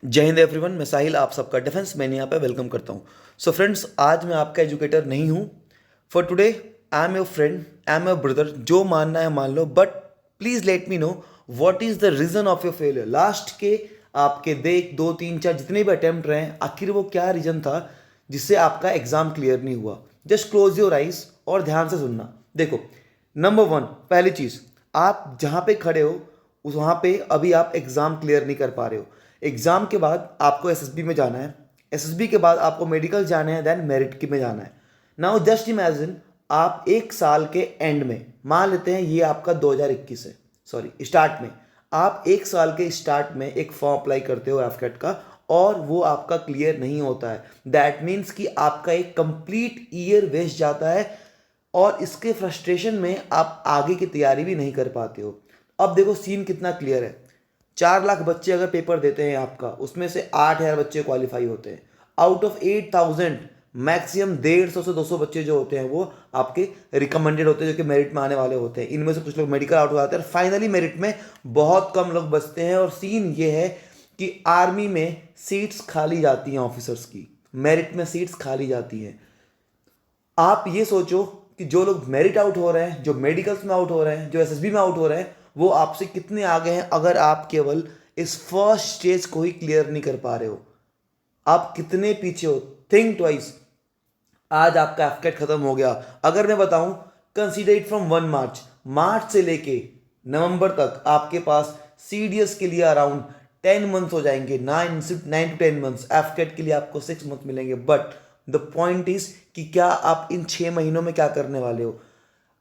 जय हिंद एवरीवन, मैं साहिल आप सबका डिफेंस मैनिया पे वेलकम करता हूँ। सो फ्रेंड्स, आज मैं आपका एजुकेटर नहीं हूँ। For today I am your friend, I am your brother. जो मानना है मान लो, but please let me know what is the reason of your failure. Last के आपके देख 2 3 4 जितने भी अटैम्प्ट रहे हैं, आखिर वो क्या रीज़न था जिससे आपका एग्ज़ाम क्लियर नहीं हुआ। जस्ट क्लोज योर आइज और ध्यान से सुनना। देखो, नंबर 1, पहली चीज़, आप जहाँ पे खड़े हो उस वहाँ पे अभी आप एग्ज़ाम क्लियर नहीं कर पा रहे हो। एग्ज़ाम के बाद आपको एसएसबी में जाना है, एसएसबी के बाद आपको मेडिकल जाना है, देन मेरिट की में जाना है। नाउ जस्ट इमेजिन, आप एक साल के एंड में, मान लेते हैं ये आपका 2021 है, सॉरी स्टार्ट में, आप एक साल के स्टार्ट में एक फॉर्म अप्लाई करते हो एफकेट का और वो आपका क्लियर नहीं होता है। दैट मीन्स कि आपका एक कंप्लीट ईयर वेस्ट जाता है और इसके फ्रस्ट्रेशन में आप आगे की तैयारी भी नहीं कर पाते हो। अब देखो सीन कितना क्लियर है। 4 लाख बच्चे अगर पेपर देते हैं आपका, उसमें से 8,000 बच्चे क्वालिफाई होते हैं। आउट ऑफ 8,000 मैक्सिमम 150 से 200 बच्चे जो होते हैं वो आपके रिकमेंडेड होते हैं, जो कि मेरिट में आने वाले होते हैं। इनमें से कुछ लोग मेडिकल आउट हो जाते हैं, फाइनली मेरिट में बहुत कम लोग बचते हैं। और सीन ये है कि आर्मी में सीट्स खाली जाती हैं, ऑफिसर्स की मेरिट में सीट्स खाली जाती हैं। आप ये सोचो कि जो लोग मेरिट आउट हो रहे हैं, जो मेडिकल्स में आउट हो रहे हैं, जो एसएसबी में आउट हो रहे हैं, वो आपसे कितने आगे हैं अगर आप केवल इस फर्स्ट स्टेज को ही क्लियर नहीं कर पा रहे हो। आप कितने पीछे हो, थिंक ट्वाइस। आज आपका एफकेट खत्म हो गया। अगर मैं बताऊं, कंसीडर इट फ्रॉम 1 मार्च, मार्च से लेके नवंबर तक आपके पास सीडीएस के लिए अराउंड 10 मंथ्स हो जाएंगे। 9 to 10 मंथ्स। एफकेट के लिए आपको 6 मंथ मिलेंगे। बट द पॉइंट इज कि क्या आप इन 6 महीनों में क्या करने वाले हो।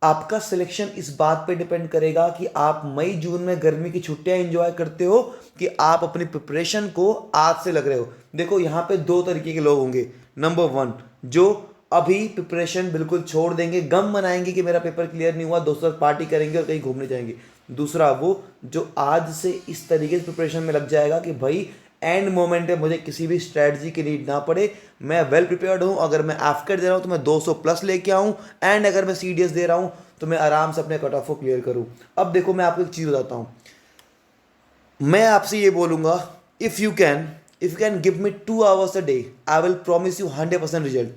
आपका सिलेक्शन इस बात पे डिपेंड करेगा कि आप मई जून में गर्मी की छुट्टियां एंजॉय करते हो कि आप अपनी प्रिपरेशन को आज से लग रहे हो। देखो, यहाँ पे 2 तरीके के लोग होंगे। नंबर 1, जो अभी प्रिपरेशन बिल्कुल छोड़ देंगे, गम मनाएंगे कि मेरा पेपर क्लियर नहीं हुआ, दोस्तों पार्टी करेंगे और कहीं घूमने जाएंगे। दूसरा वो जो आज से इस तरीके से प्रिपरेशन में लग जाएगा कि भाई एंड मोमेंट पे मुझे किसी भी स्ट्रैटेजी की नीड ना पड़े, मैं वेल प्रिपेयर्ड हूँ। अगर मैं एफकेट दे रहा हूँ तो मैं 200 प्लस लेके आऊँ, एंड अगर मैं सीडीएस दे रहा हूँ तो मैं आराम से अपने कट ऑफ को क्लियर करूँ। अब देखो, मैं आपको एक चीज़ बताता हूँ। मैं आपसे ये बोलूँगा, if you can give me 2 hours a day, I will promise you 100% result.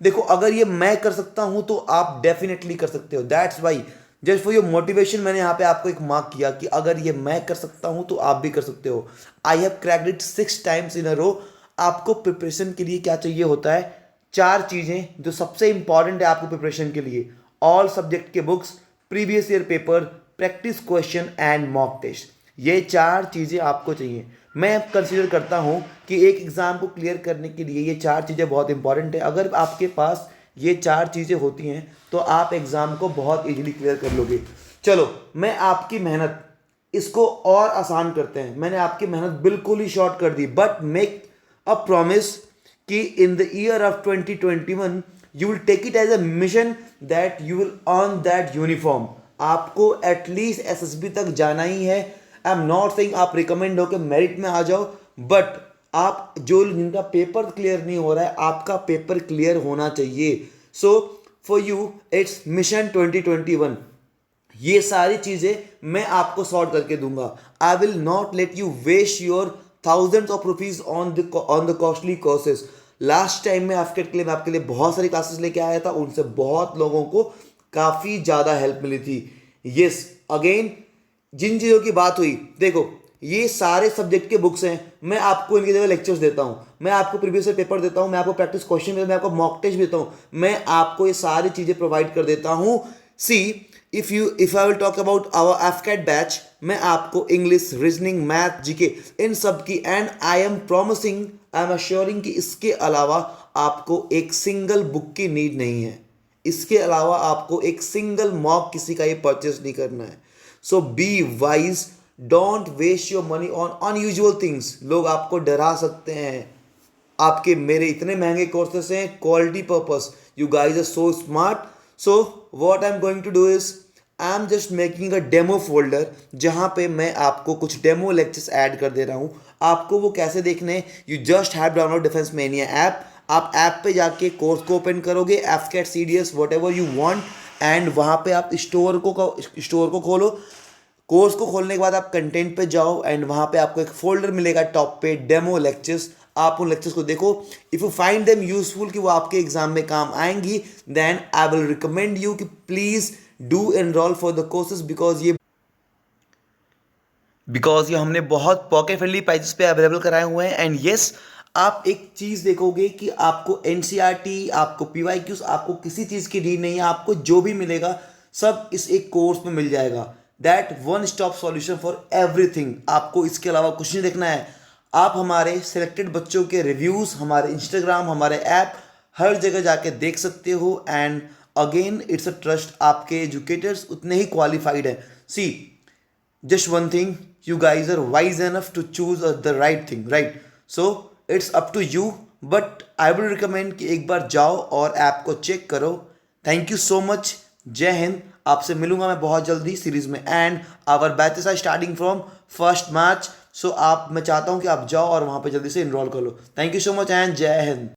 देखो, अगर ये मैं कर सकता हूँ तो आप डेफिनेटली कर सकते हो। That's why, just for your motivation, मैंने यहाँ पे आपको एक मार्क किया कि अगर ये मैं कर सकता हूँ तो आप भी कर सकते हो। I have cracked it 6 times इन अ रो। आपको प्रिपरेशन के लिए क्या चाहिए होता है? 4 चीज़ें जो सबसे इंपॉर्टेंट है आपको प्रिपरेशन के लिए: ऑल सब्जेक्ट के books, previous year paper, practice question and mock test. ये 4 चीज़ें आपको चाहिए। मैं कंसीडर करता हूँ कि एक एग्ज़ाम को क्लियर करने के लिए ये 4 चीज़ें बहुत इंपॉर्टेंट है। अगर आपके पास ये 4 चीज़ें होती हैं तो आप एग्ज़ाम को बहुत इजीली क्लियर कर लोगे। चलो, मैं आपकी मेहनत इसको और आसान करते हैं। मैंने आपकी मेहनत बिल्कुल ही शॉर्ट कर दी, बट मेक अ प्रॉमिस कि in the year of 2021 you will take it as a mission that you will earn that uniform. आपको एटलीस्ट एसएसबी तक जाना ही है। आई एम नॉट सेइंग आप रिकमेंड हो के मेरिट में आ जाओ, बट आप जो जिनका पेपर क्लियर नहीं हो रहा है, आपका पेपर क्लियर होना चाहिए। So for you it's mission 2021। ये सारी चीजें मैं आपको सॉर्ट करके दूंगा। I will not let you waste your thousands of rupees on the costly courses. Last time में आपके लिए बहुत सारी क्लासेस लेके आया था, उनसे बहुत लोगों को काफी ज्यादा हेल्प मिली थी। यस, अगेन जिन चीज़ों की बात हुई, देखो ये सारे सब्जेक्ट के बुक्स हैं। मैं आपको इनकी जगह लेक्चर्स देता हूँ, मैं आपको प्रीवियस ईयर पेपर देता हूँ, मैं आपको प्रैक्टिस क्वेश्चन देता हूँ, मैं आपको मॉक टेस्ट देता हूँ, मैं आपको ये सारी चीज़ें प्रोवाइड कर देता हूँ। See, if I will talk about our AFCAT batch, मैं आपको इंग्लिश, रीजनिंग, मैथ, जीके, इन सब की, and I am promising, I am assuring कि इसके अलावा आपको एक सिंगल बुक की नीड नहीं है। इसके अलावा आपको एक सिंगल मॉक किसी का ये परचेस नहीं करना है। So be wise, don't waste your money on unusual things. लोग आपको डरा सकते हैं। आपके मेरे इतने महंगे कोर्सेस हैं, quality purpose, you guys are so smart. So what I am going to do is, I am just making a demo folder जहां पे मैं आपको कुछ डेमो लेक्चर्स ऐड कर दे रहा हूं। आपको वो कैसे देखने? You just have download defence mania app. आप ऐप पे जाके कोर्स को ओपन करोगे, AFCAT, CDS, whatever you want, and वहां पे आप स्टोर को खोलो। कोर्स को खोलने के बाद आप कंटेंट पे जाओ एंड वहाँ पे आपको एक फोल्डर मिलेगा टॉप पे, डेमो लेक्चर्स। आप उन लेक्चर्स को देखो। If you find them useful कि वो आपके एग्जाम में काम आएंगी, then I will recommend you कि please do enrol for the courses, because ये हमने बहुत पॉकेट फ्रेंडली प्राइसेस पे अवेलेबल कराए हुए हैं। एंड येस, आप एक चीज़ देखोगे कि आपको एनसीईआरटी, आपको पीवाईक्यूज, आपको किसी चीज़ की नीड नहीं है। आपको जो भी मिलेगा सब इस एक कोर्स में मिल जाएगा। That one stop solution for everything. आपको इसके अलावा कुछ नहीं देखना है। आप हमारे सिलेक्टेड बच्चों के रिव्यूज़, हमारे इंस्टाग्राम, हमारे ऐप, हर जगह जाके देख सकते हो। And again it's a trust, आपके एजुकेटर्स उतने ही क्वालिफाइड हैं। सी, just one thing, you guys are wise enough to choose the right thing, right? So it's up to you, but I will recommend कि एक बार जाओ और ऐप को check करो। Thank you so much. जय हिंद। आपसे मिलूंगा मैं बहुत जल्दी सीरीज में। And our batches are starting from 1st March। So मैं चाहता हूँ कि आप जाओ और वहाँ पे जल्दी से इनरोल कर लो। Thank you so much and जय हिंद।